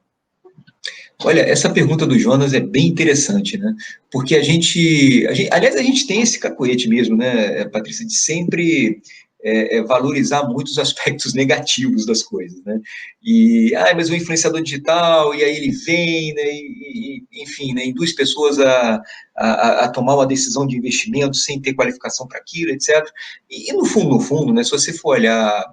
Olha, essa pergunta do Jonas é bem interessante, né? Porque aliás, a gente tem esse cacoete mesmo, né, Patrícia, de sempre valorizar muito os aspectos negativos das coisas, né? Mas o influenciador digital, e aí ele vem, né, enfim, né, induz pessoas a tomar uma decisão de investimento sem ter qualificação para aquilo, etc. E no fundo, né, se você for olhar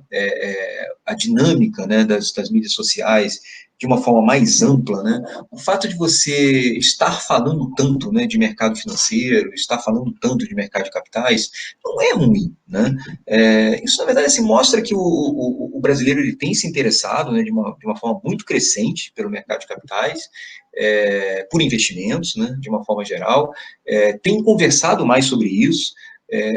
a dinâmica, né, das mídias sociais de uma forma mais ampla, né, o fato de você estar falando tanto, né, de mercado financeiro, estar falando tanto de mercado de capitais, não é ruim, né? Isso, na verdade, assim, mostra que o brasileiro ele tem se interessado, né, de uma forma muito crescente pelo mercado de capitais, por investimentos, né, de uma forma geral, tem conversado mais sobre isso,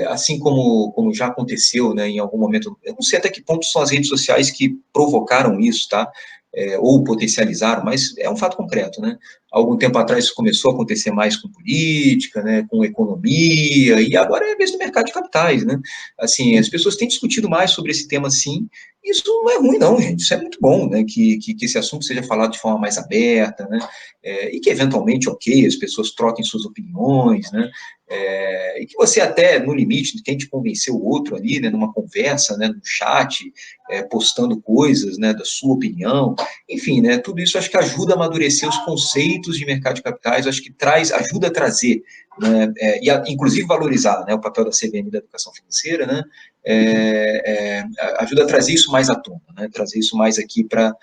assim como já aconteceu, né, em algum momento, eu não sei até que ponto são as redes sociais que provocaram isso, tá? Ou potencializaram, mas é um fato concreto, né? Há algum tempo atrás isso começou a acontecer mais com política, né, com economia, e agora é mesmo no mercado de capitais, né? Assim, as pessoas têm discutido mais sobre esse tema, sim. Isso não é ruim, não, gente. Isso é muito bom, né? Que esse assunto seja falado de forma mais aberta, né? E que, eventualmente, ok, as pessoas troquem suas opiniões, né? E que você até, no limite, tente convencer o outro ali, né, numa conversa, né, no chat, postando coisas, né, da sua opinião, enfim, né, tudo isso acho que ajuda a amadurecer os conceitos de mercado de capitais, acho que ajuda a trazer, né, inclusive valorizar, né, o papel da CVM da educação financeira, né, ajuda a trazer isso mais à tona, né, trazer isso mais aqui para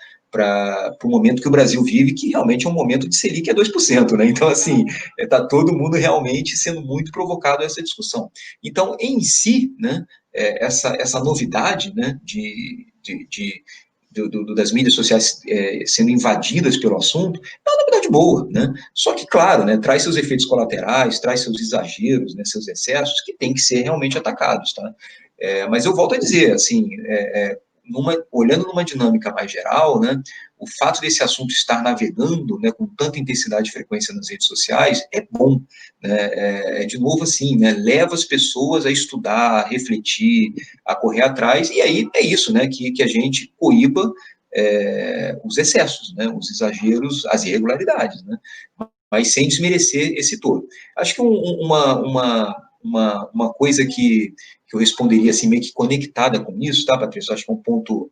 o momento que o Brasil vive, que realmente é um momento de Selic a 2%, né? Então, assim, está todo mundo realmente sendo muito provocado a essa discussão. Então, em si, né, essa novidade, né, das mídias sociais sendo invadidas pelo assunto, é uma novidade boa, né? Só que, claro, né, traz seus efeitos colaterais, traz seus exageros, né, seus excessos, que têm que ser realmente atacados, tá? Mas eu volto a dizer, assim, olhando numa dinâmica mais geral, né, o fato desse assunto estar navegando, né, com tanta intensidade e frequência nas redes sociais é bom, né, de novo assim, né, leva as pessoas a estudar, a refletir, a correr atrás, e aí é isso, né, que a gente coíba os excessos, né, os exageros, as irregularidades, né, mas sem desmerecer esse todo. Acho que uma coisa que eu responderia assim, meio que conectada com isso, tá, Patrícia? Acho que é um ponto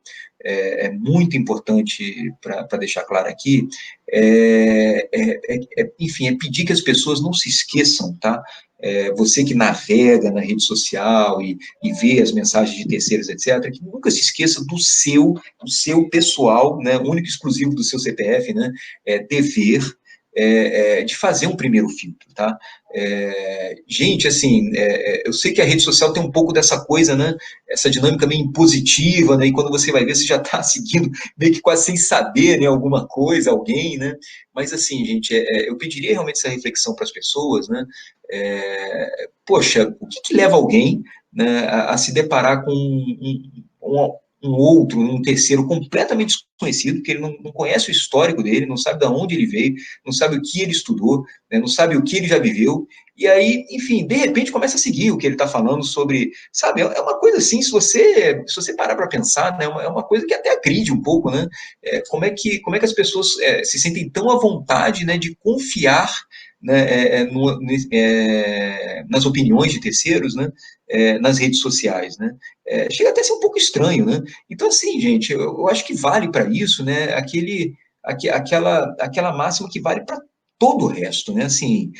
muito importante para deixar claro aqui, enfim, é pedir que as pessoas não se esqueçam, tá, você que navega na rede social e vê as mensagens de terceiros, etc., que nunca se esqueça do seu pessoal, né, único e exclusivo do seu CPF, né, dever de fazer um primeiro filtro, tá? Gente, assim, eu sei que a rede social tem um pouco dessa coisa, né, essa dinâmica meio impositiva, né, e quando você vai ver, você já está seguindo meio que quase sem saber, né, alguma coisa, alguém, né, mas assim, gente, eu pediria realmente essa reflexão para as pessoas, né, poxa, o que leva alguém, né, a se deparar com um outro, um terceiro completamente desconhecido, que ele não conhece o histórico dele, não sabe de onde ele veio, não sabe o que ele estudou, né, não sabe o que ele já viveu, e aí, enfim, de repente começa a seguir o que ele está falando sobre, sabe, é uma coisa assim, se você parar para pensar, né, é uma coisa que até agride um pouco, né, como é que as pessoas se sentem tão à vontade, né, de confiar, né, nas opiniões de terceiros, né, nas redes sociais, né, chega até a ser um pouco estranho, né, então assim, gente, eu acho que vale para isso, né, aquela máxima que vale para todo o resto, né, assim,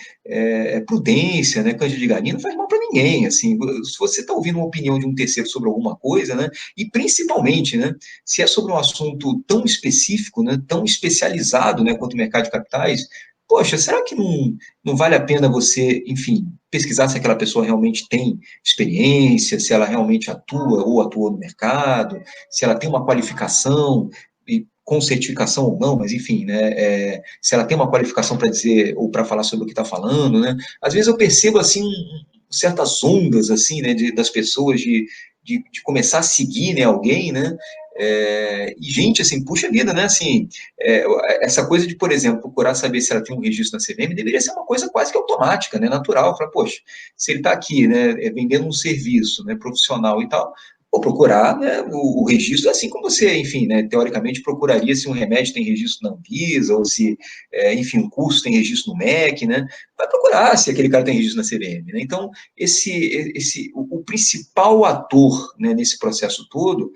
prudência, né, canja de galinha não faz mal para ninguém, assim, se você está ouvindo uma opinião de um terceiro sobre alguma coisa, né, e principalmente, né, se é sobre um assunto tão específico, né, tão especializado, né, quanto o mercado de capitais, poxa, será que não vale a pena você, enfim, pesquisar se aquela pessoa realmente tem experiência, se ela realmente atua ou atuou no mercado, se ela tem uma qualificação, e com certificação ou não, mas enfim, né, se ela tem uma qualificação para dizer ou para falar sobre o que está falando, né, às vezes eu percebo assim certas ondas assim, né, das pessoas de começar a seguir, né, alguém, né, e gente, assim, puxa vida, né, assim, essa coisa de, por exemplo, procurar saber se ela tem um registro na CVM deveria ser uma coisa quase que automática, né, natural, falar, poxa, se ele está aqui, né, vendendo um serviço, né, profissional e tal, vou procurar, né, o registro, assim como você, enfim, né, teoricamente procuraria se um remédio tem registro na Anvisa, ou se, enfim, um curso tem registro no MEC, né, vai procurar se aquele cara tem registro na CVM, né, então, o principal ator, né, nesse processo todo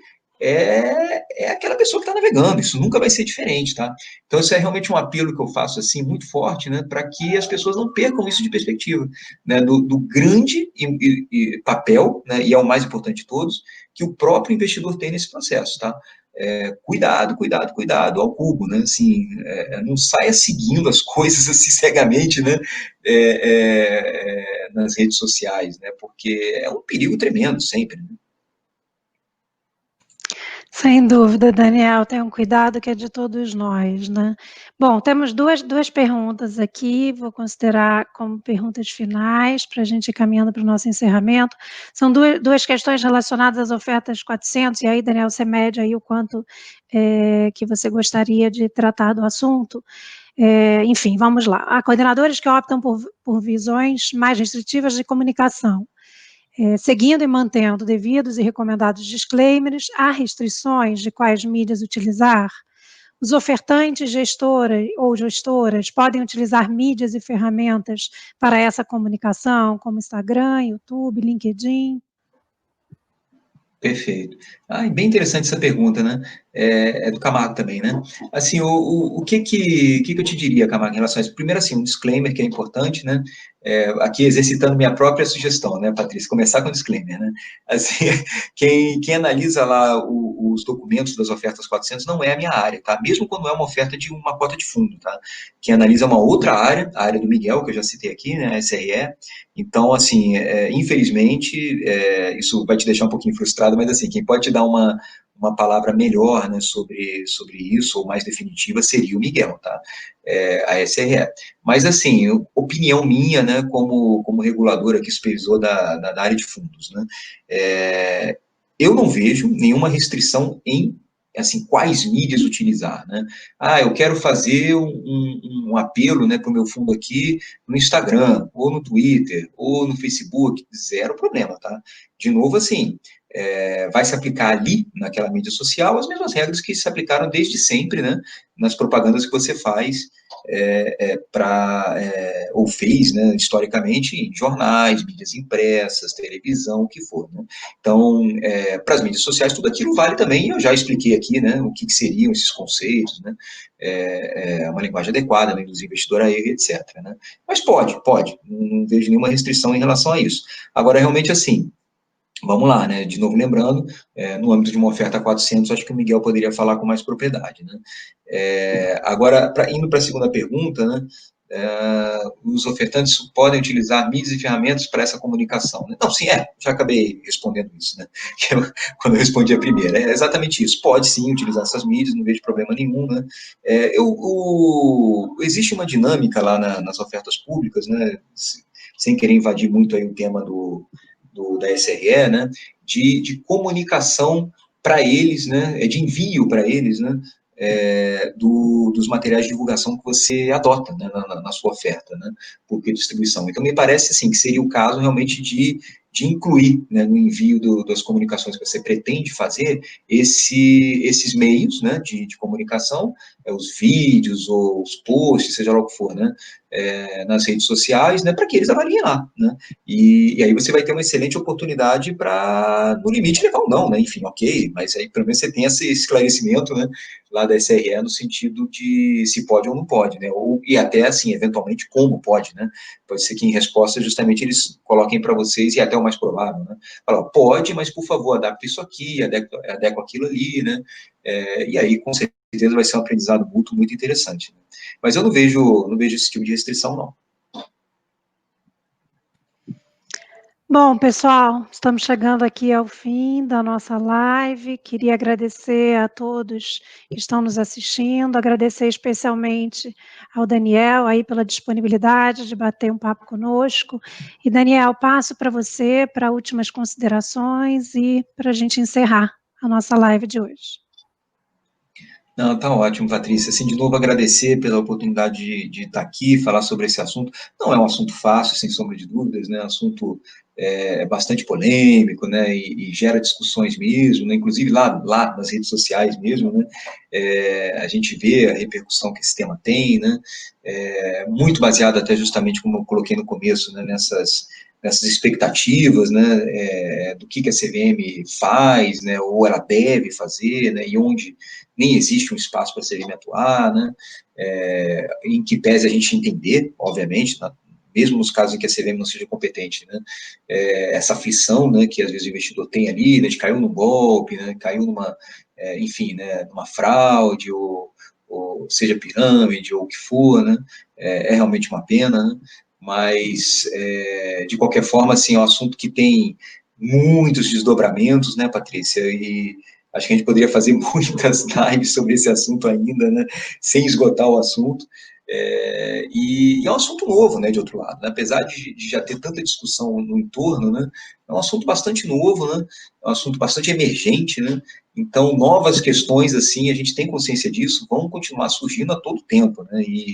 aquela pessoa que está navegando, isso nunca vai ser diferente, tá? Então, isso é realmente um apelo que eu faço, assim, muito forte, né, para que as pessoas não percam isso de perspectiva, né, do grande papel, né, e é o mais importante de todos, que o próprio investidor tem nesse processo, tá? Cuidado, cuidado, cuidado ao cubo, né, assim, não saia seguindo as coisas assim cegamente, né, nas redes sociais, né, porque é um perigo tremendo sempre, né? Sem dúvida, Daniel, tenha um cuidado que é de todos nós, né. Bom, temos duas perguntas aqui, vou considerar como perguntas finais, para a gente ir caminhando para o nosso encerramento. São duas questões relacionadas às ofertas 400, e aí, Daniel, você mede aí o quanto, que você gostaria de tratar do assunto. Enfim, vamos lá. Há coordenadores que optam por visões mais restritivas de comunicação. Seguindo e mantendo devidos e recomendados disclaimers, há restrições de quais mídias utilizar? Os ofertantes, gestoras ou gestoras podem utilizar mídias e ferramentas para essa comunicação, como Instagram, YouTube, LinkedIn? Perfeito. E bem interessante essa pergunta, né? É do Camargo também, né? Assim, o que eu te diria, Camargo, em relação a isso? Primeiro, assim, um disclaimer que é importante, né? Aqui exercitando minha própria sugestão, né, Patrícia? Começar com disclaimer, né? Assim, quem analisa lá os documentos das ofertas 400 não é a minha área, tá? Mesmo quando é uma oferta de uma cota de fundo, tá? Quem analisa é uma outra área, a área do Miguel, que eu já citei aqui, né? A SRE. Então, assim, infelizmente, isso vai te deixar um pouquinho frustrado, mas assim, quem pode te dar uma palavra melhor, né, sobre isso, ou mais definitiva, seria o Miguel, tá? A SRE. Mas, assim, opinião minha, né, como regulador aqui, supervisor da área de fundos, né, eu não vejo nenhuma restrição em, assim, quais mídias utilizar, né? Eu quero fazer um apelo, né, para o meu fundo aqui no Instagram, ou no Twitter, ou no Facebook, zero problema, tá? De novo, assim, vai se aplicar ali, naquela mídia social, as mesmas regras que se aplicaram desde sempre, né, nas propagandas que você faz ou fez, né, historicamente, em jornais, mídias impressas, televisão, o que for. Né? Então, para as mídias sociais, tudo aquilo vale também, eu já expliquei aqui, né, o que seriam esses conceitos, né, uma linguagem adequada, né, induzir investidor a erro, etc. Né? Mas pode, não vejo nenhuma restrição em relação a isso. Agora, realmente, assim, vamos lá, né? De novo, lembrando, no âmbito de uma oferta a 400, acho que o Miguel poderia falar com mais propriedade, né? Agora, indo para a segunda pergunta, né? Os ofertantes podem utilizar mídias e ferramentas para essa comunicação, né? Não, sim, já acabei respondendo isso, né? Quando eu respondi a primeira, é exatamente isso, pode sim utilizar essas mídias, não vejo problema nenhum, né? Existe uma dinâmica lá nas ofertas públicas, né? Sem querer invadir muito aí o tema da SRE, né, de comunicação para eles, né, de envio para eles, né, dos materiais de divulgação que você adota, né, na sua oferta, né, por distribuição. Então, me parece, assim, que seria o caso realmente de incluir, né, no envio das comunicações que você pretende fazer, esses meios, né, de comunicação, os vídeos, ou os posts, seja lá o que for, né, nas redes sociais, né, para que eles avaliem lá, né, e aí você vai ter uma excelente oportunidade para, no limite, levar ou não, né, enfim, ok, mas aí pelo menos você tem esse esclarecimento, né, lá da SRE no sentido de se pode ou não pode, né, e até, assim, eventualmente, como pode, né, pode ser que em resposta, justamente, eles coloquem para vocês, e até o mais provável, né, falar, pode, mas, por favor, adapte isso aqui, adequa aquilo ali, né, e aí, com certeza, vai ser um aprendizado mútuo muito interessante, né? Mas eu não vejo esse tipo de restrição, não. Bom, pessoal, estamos chegando aqui ao fim da nossa live. Queria agradecer a todos que estão nos assistindo, agradecer especialmente ao Daniel aí pela disponibilidade de bater um papo conosco. E, Daniel, passo para você para últimas considerações e para a gente encerrar a nossa live de hoje. Não, tá ótimo, Patrícia. Assim, de novo, agradecer pela oportunidade de estar aqui, falar sobre esse assunto. Não é um assunto fácil, sem sombra de dúvidas, né? É um assunto bastante polêmico, né? E gera discussões mesmo, né? Inclusive lá nas redes sociais mesmo, né? A gente vê a repercussão que esse tema tem, né? Muito baseado até justamente, como eu coloquei no começo, né? Nessas expectativas, né? Do que a CVM faz, né? Ou ela deve fazer, né? E onde nem existe um espaço para a CVM atuar, né? Em que pese a gente entender, obviamente, mesmo nos casos em que a CVM não seja competente, né? Essa aflição, né, que às vezes o investidor tem ali, né, de caiu num golpe, né, caiu numa, enfim, né, numa fraude, ou seja pirâmide, ou o que for, né? É realmente uma pena, né? Mas, de qualquer forma, assim, é um assunto que tem muitos desdobramentos, né, Patrícia, e acho que a gente poderia fazer muitas lives sobre esse assunto ainda, né, sem esgotar o assunto, e é um assunto novo, né, de outro lado, né, apesar de já ter tanta discussão no entorno, né, é um assunto bastante novo, né, é um assunto bastante emergente, né, então novas questões, assim, a gente tem consciência disso, vão continuar surgindo a todo tempo, né, e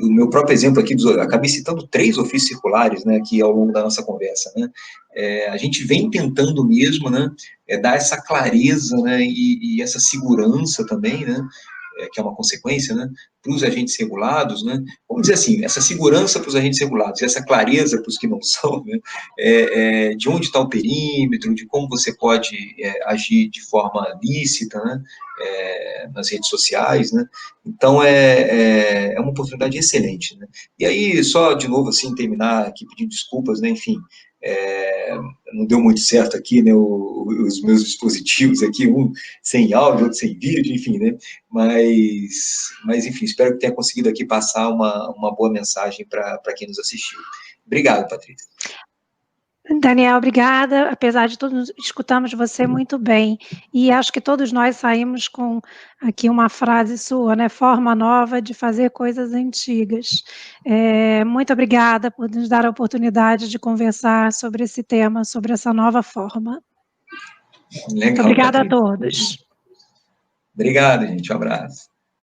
o meu próprio exemplo aqui, acabei citando 3 ofícios circulares, né, aqui ao longo da nossa conversa, né, a gente vem tentando mesmo, né, dar essa clareza, né, e essa segurança também, né, que é uma consequência, né, para os agentes regulados, né, vamos dizer assim, essa segurança para os agentes regulados e essa clareza para os que não são, né, de onde está o perímetro, de como você pode agir de forma lícita, né, nas redes sociais, né, então é uma oportunidade excelente, né, e aí só de novo assim terminar aqui pedindo desculpas, né, enfim, não deu muito certo aqui, né, os meus dispositivos aqui, um sem áudio, outro sem vídeo, enfim, né, mas enfim, espero que tenha conseguido aqui passar uma boa mensagem para quem nos assistiu. Obrigado, Patrícia. Daniel, obrigada. Apesar de tudo, escutamos você muito bem. E acho que todos nós saímos com aqui uma frase sua, né? Forma nova de fazer coisas antigas. Muito obrigada por nos dar a oportunidade de conversar sobre esse tema, sobre essa nova forma. Legal, Muito obrigada Patrícia. a todos. Obrigado, gente. Um abraço.